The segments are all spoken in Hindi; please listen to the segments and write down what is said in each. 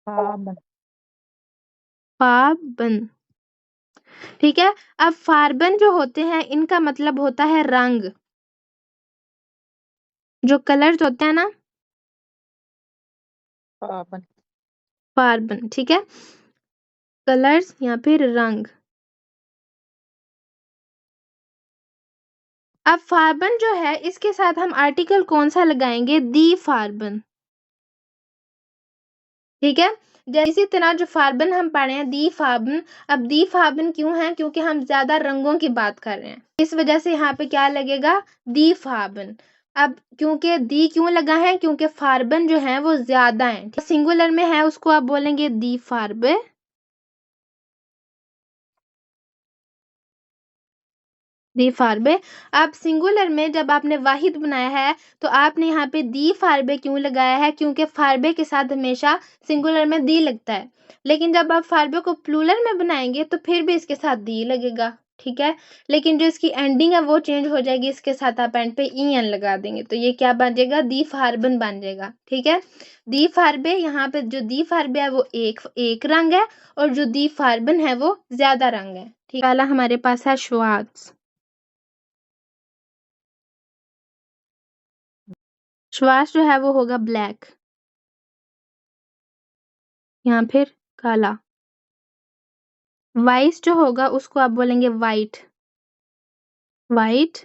फाबन। फाबन, ठीक है। अब फार्बन जो होते हैं इनका मतलब होता है रंग, जो कलर्स होते हैं ना, फाबन। फार्बन, ठीक है, कलर्स या फिर रंग। अब फार्बन जो है इसके साथ हम आर्टिकल कौन सा लगाएंगे? दी फार्बन, ठीक है। इसी तरह जो फार्बन हम पढ़े हैं दी फार्बन, अब दी फार्बन क्यों है? क्योंकि हम ज्यादा रंगों की बात कर रहे हैं, इस वजह से यहाँ पे क्या लगेगा? दी फार्बन। अब क्योंकि दी क्यों लगा है? क्योंकि फार्बन जो है वो ज्यादा है, सिंगुलर में है उसको आप बोलेंगे दी फार्बे, दी फार्बे। अब सिंगुलर में जब आपने वाहिद बनाया है तो आपने यहाँ पे दी फार्बे क्यों लगाया है? क्योंकि फार्बे के साथ हमेशा सिंगुलर में दी लगता है, लेकिन जब आप फार्बे को प्लूरल में बनाएंगे तो फिर भी इसके साथ दी लगेगा, ठीक है। लेकिन जो इसकी एंडिंग है वो चेंज हो जाएगी, इसके साथ आप एंड पे ई एन लगा देंगे तो ये क्या बन जाएगा? दी फार्बन बन जाएगा, ठीक है। दी फार्बे, यहाँ पे जो दी फार्बे है वो एक रंग है, और जो दी फार्बन है वो ज्यादा रंग है, ठीक है। पहला हमारे पास है श्वार्ट्ज, श्वास जो है वो होगा ब्लैक, या फिर काला। वाइस जो होगा उसको आप बोलेंगे वाइट, वाइट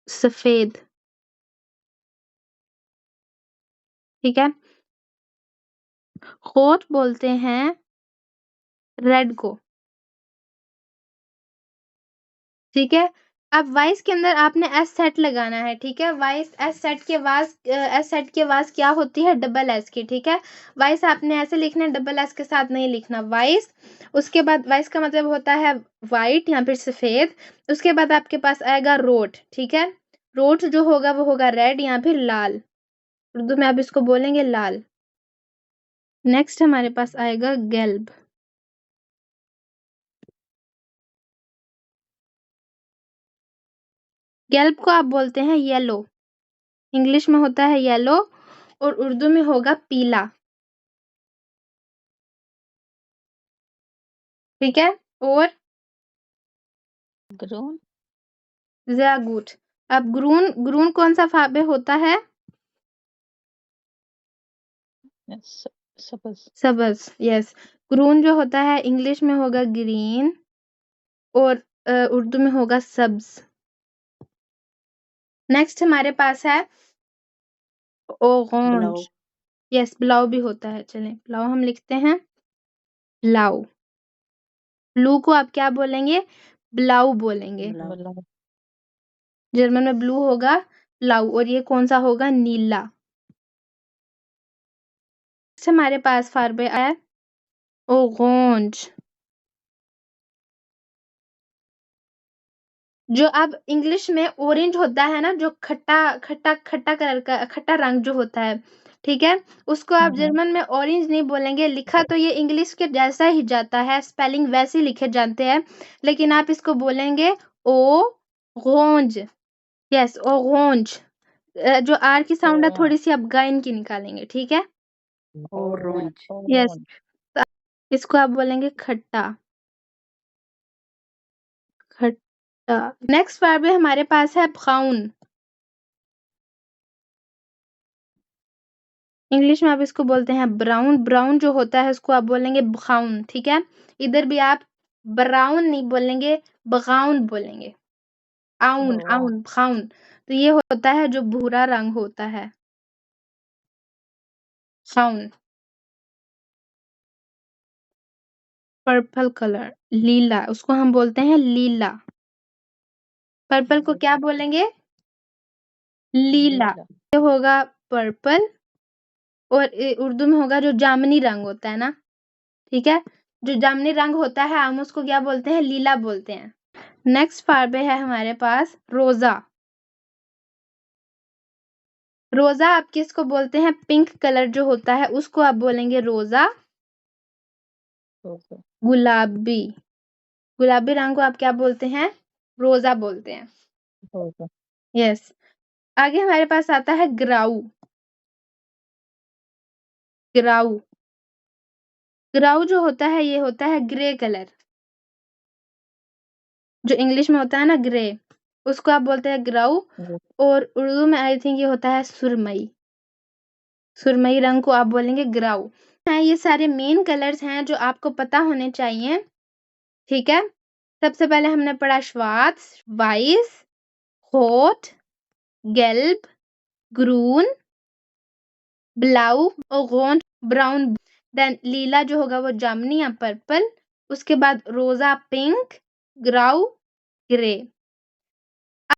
सफेद, ठीक है। खोट बोलते हैं रेड को, ठीक है। अब वाइस के अंदर आपने एस सेट लगाना है, ठीक है। वाइस एस सेट के वास, एस सेट के वास क्या होती है? डबल एस की, ठीक है। वाइस आपने ऐसे लिखना है, डबल एस के साथ नहीं लिखना, वाइस। उसके बाद वाइस का मतलब होता है वाइट या फिर सफेद। उसके बाद आपके पास आएगा रोट, ठीक है। रोट जो होगा वो होगा रेड या फिर लाल, उर्दू में आप इसको बोलेंगे लाल। नेक्स्ट हमारे पास आएगा गैल्ब, गैल्ब को आप बोलते हैं येलो, इंग्लिश में होता है येलो और उर्दू में होगा पीला, ठीक है। और ग्रून। ज़यागुट। अब ग्रून, ग्रून कौन सा फाबे होता है? सबज। सब्ज, यस। ग्रून जो होता है इंग्लिश में होगा ग्रीन और उर्दू में होगा सब्ज। नेक्स्ट हमारे पास है ब्लाउ। ओरेंज, यस ब्लाउ भी होता है, चलें ब्लाउ हम लिखते हैं ब्लाउ। ब्लू को आप क्या बोलेंगे? ब्लाउ बोलेंगे, ब्लाउ। जर्मन में ब्लू होगा ब्लाउ, और ये कौन सा होगा? नीला। नेक्स्ट हमारे पास फार्बे आया ओरेंज, जो अब इंग्लिश में ऑरेंज होता है ना, जो खट्टा खट्टा खट्टा कलर का खट्टा रंग जो होता है, ठीक है, उसको आप जर्मन में ऑरेंज नहीं बोलेंगे। लिखा तो ये इंग्लिश के जैसा ही जाता है, स्पेलिंग वैसे लिखे जाते हैं, लेकिन आप इसको बोलेंगे ओरेंज, यस ओरेंज। जो आर की साउंड है थोड़ी सी आप गाइन की निकालेंगे, ठीक है, ऑरेंज। यस। इसको आप बोलेंगे खट्टा, खट्टा। नेक्स्ट वर्ब हमारे पास है ब्राउन, इंग्लिश में आप इसको बोलते हैं ब्राउन। ब्राउन जो होता है उसको आप बोलेंगे ब्राउन, ठीक है। इधर भी आप ब्राउन नहीं बोलेंगे, ब्राउन बोलेंगे, आउन आउन ब्राउन। तो ये होता है जो भूरा रंग होता है, ब्राउन। पर्पल कलर, लीला, उसको हम बोलते हैं लीला। पर्पल को क्या बोलेंगे? लीला। ये होगा पर्पल, और उर्दू में होगा जो जामुनी रंग होता है ना, ठीक है, जो जामुनी रंग होता है हम उसको क्या बोलते हैं? लीला बोलते हैं। नेक्स्ट फार्बे है हमारे पास रोजा। रोजा आप किसको बोलते हैं? पिंक कलर जो होता है उसको आप बोलेंगे रोजा, गुलाबी, गुलाबी रंग को आप क्या बोलते हैं? रोजा बोलते हैं, यस। आगे हमारे पास आता है ग्राउ, ग्राउ। ग्राउ जो होता है ये होता है ग्रे कलर, जो इंग्लिश में होता है ना ग्रे, उसको आप बोलते हैं ग्राउ। और उर्दू में आई थिंक ये होता है सुरमई। सुरमई रंग को आप बोलेंगे ग्राउ। हैं ये सारे मेन कलर्स हैं जो आपको पता होने चाहिए, ठीक है। सबसे पहले हमने पढ़ा श्वार्ट्ज, वाइस, रोट, gelb, grün, ब्लाउ, orange, ब्राउन। देन लीला जो होगा वो जामुनी या पर्पल। उसके बाद रोजा पिंक, ग्राउ, ग्रे।